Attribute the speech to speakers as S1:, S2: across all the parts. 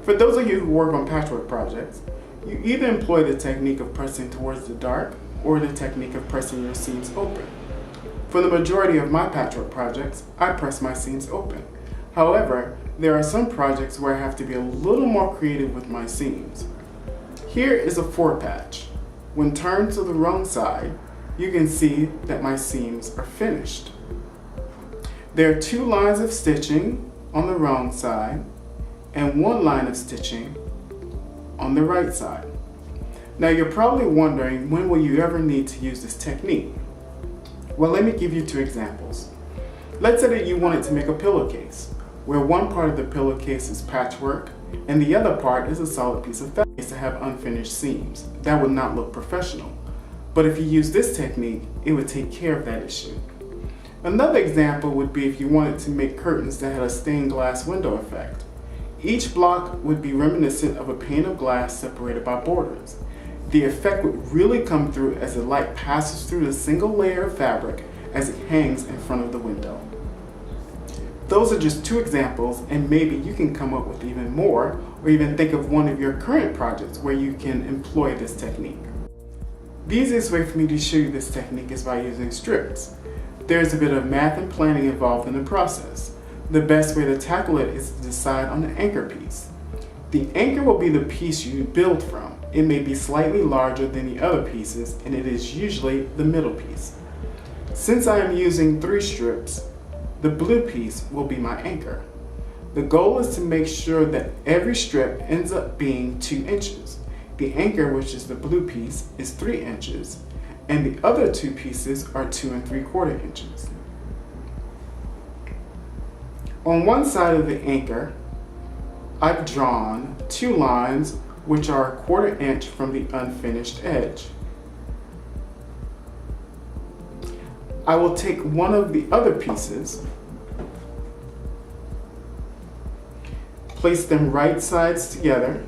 S1: For those of you who work on patchwork projects, you either employ the technique of pressing towards the dark or the technique of pressing your seams open. For the majority of my patchwork projects, I press my seams open. However, there are some projects where I have to be a little more creative with my seams. Here is a forepatch. When turned to the wrong side, you can see that my seams are finished. There are 2 lines of stitching on the wrong side and 1 line of stitching on the right side. Now you're probably wondering, when will you ever need to use this technique? Well, let me give you 2 examples. Let's say that you wanted to make a pillowcase, where one part of the pillowcase is patchwork and the other part is a solid piece of fabric to have unfinished seams. That would not look professional. But if you use this technique, it would take care of that issue. Another example would be if you wanted to make curtains that had a stained glass window effect. Each block would be reminiscent of a pane of glass separated by borders. The effect would really come through as the light passes through the single layer of fabric as it hangs in front of the window. Those are just 2 examples, and maybe you can come up with even more, or even think of one of your current projects where you can employ this technique. The easiest way for me to show you this technique is by using strips. There's a bit of math and planning involved in the process. The best way to tackle it is to decide on the anchor piece. The anchor will be the piece you build from. It may be slightly larger than the other pieces, and it is usually the middle piece. Since I am using 3 strips, the blue piece will be my anchor. The goal is to make sure that every strip ends up being 2 inches. The anchor, which is the blue piece, is 3 inches, and the other 2 pieces are 2 3/4 inches. On one side of the anchor, I've drawn 2 lines which are 1/4 inch from the unfinished edge. I will take one of the other pieces, place them right sides together,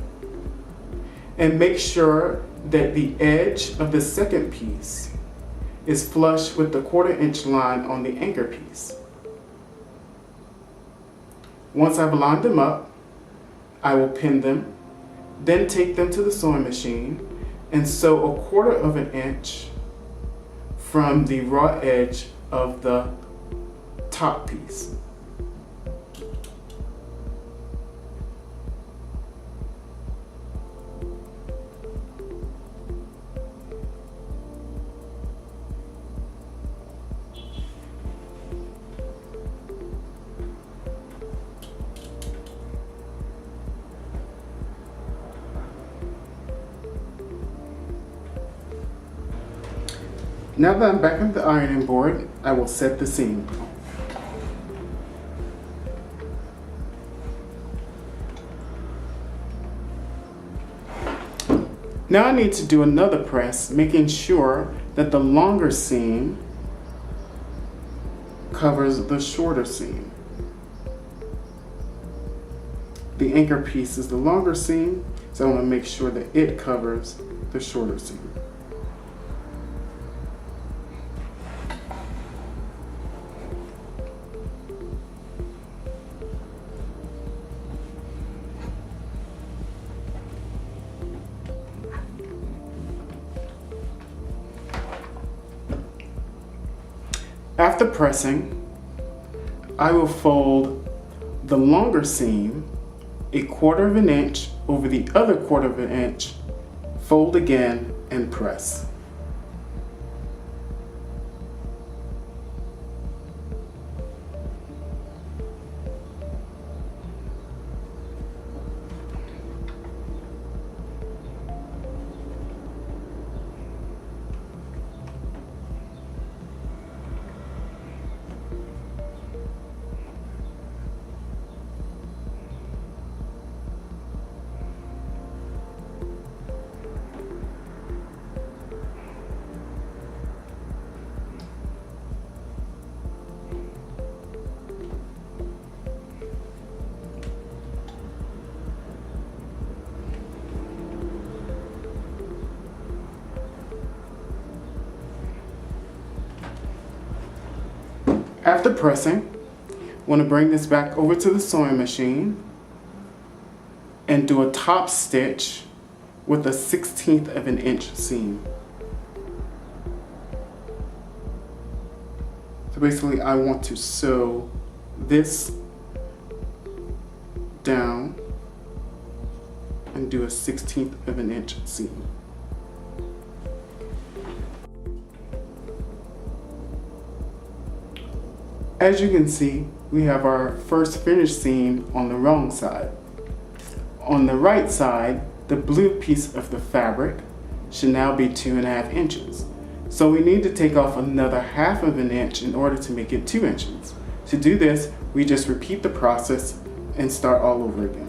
S1: and make sure that the edge of the second piece is flush with the 1/4 inch line on the anchor piece. Once I've lined them up, I will pin them, then take them to the sewing machine and sew 1/4 inch from the raw edge of the top piece. Now that I'm back on the ironing board, I will set the seam. Now I need to do another press, making sure that the longer seam covers the shorter seam. The anchor piece is the longer seam, so I want to make sure that it covers the shorter seam. After pressing, I will fold the longer seam 1/4 inch over the other 1/4 inch, fold again, and press. After pressing, I want to bring this back over to the sewing machine and do a top stitch with a 1/16 of an inch seam. So basically I want to sew this down and do a 1/16 of an inch seam. As you can see, we have our first finished seam on the wrong side. On the right side, the blue piece of the fabric should now be 2.5 inches. So we need to take off another 1/2 of an inch in order to make it 2 inches. To do this, we just repeat the process and start all over again.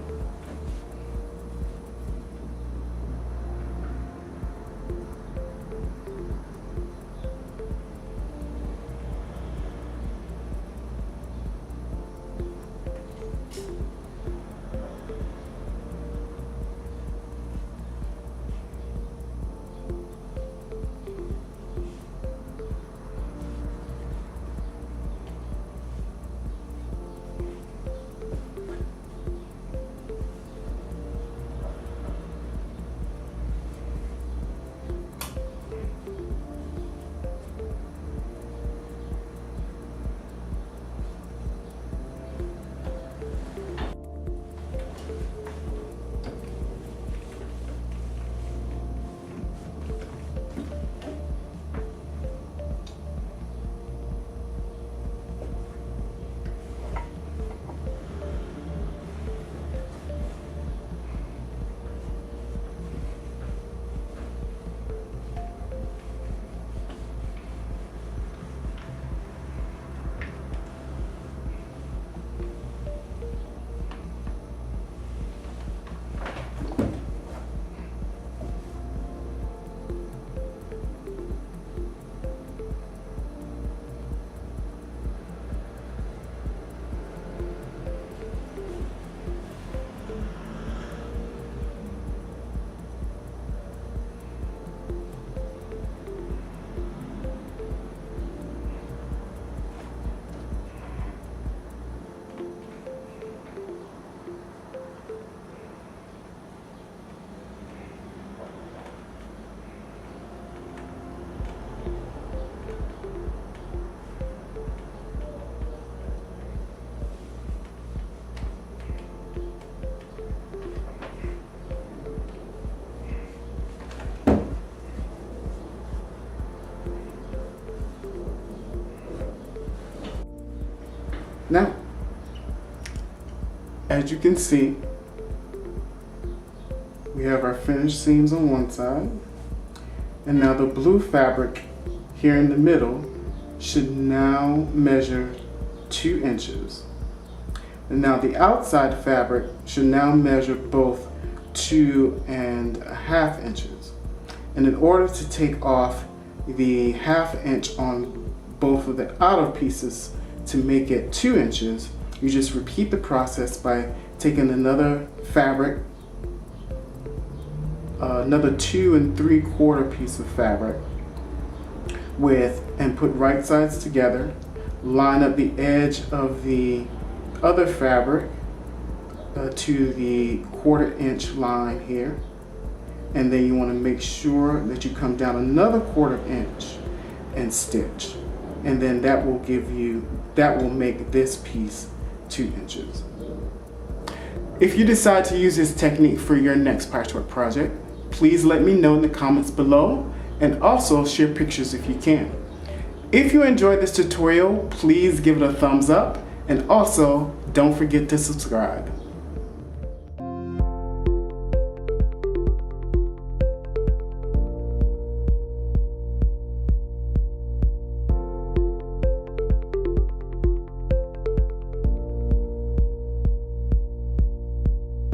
S1: Now, as you can see, we have our finished seams on one side, and now the blue fabric here in the middle should now measure 2 inches. And now the outside fabric should now measure both 2.5 inches. And in order to take off the 1/2 inch on both of the outer pieces to make it 2 inches, you just repeat the process by taking another fabric, another 2 3/4 piece of fabric and put right sides together, line up the edge of the other fabric to the 1/4 inch line here, and then you want to make sure that you come down another 1/4 inch and stitch, and then that will make this piece 2 inches. If you decide to use this technique for your next patchwork project, please let me know in the comments below, and also share pictures if you can. If you enjoyed this tutorial, please give it a thumbs up, and also don't forget to subscribe.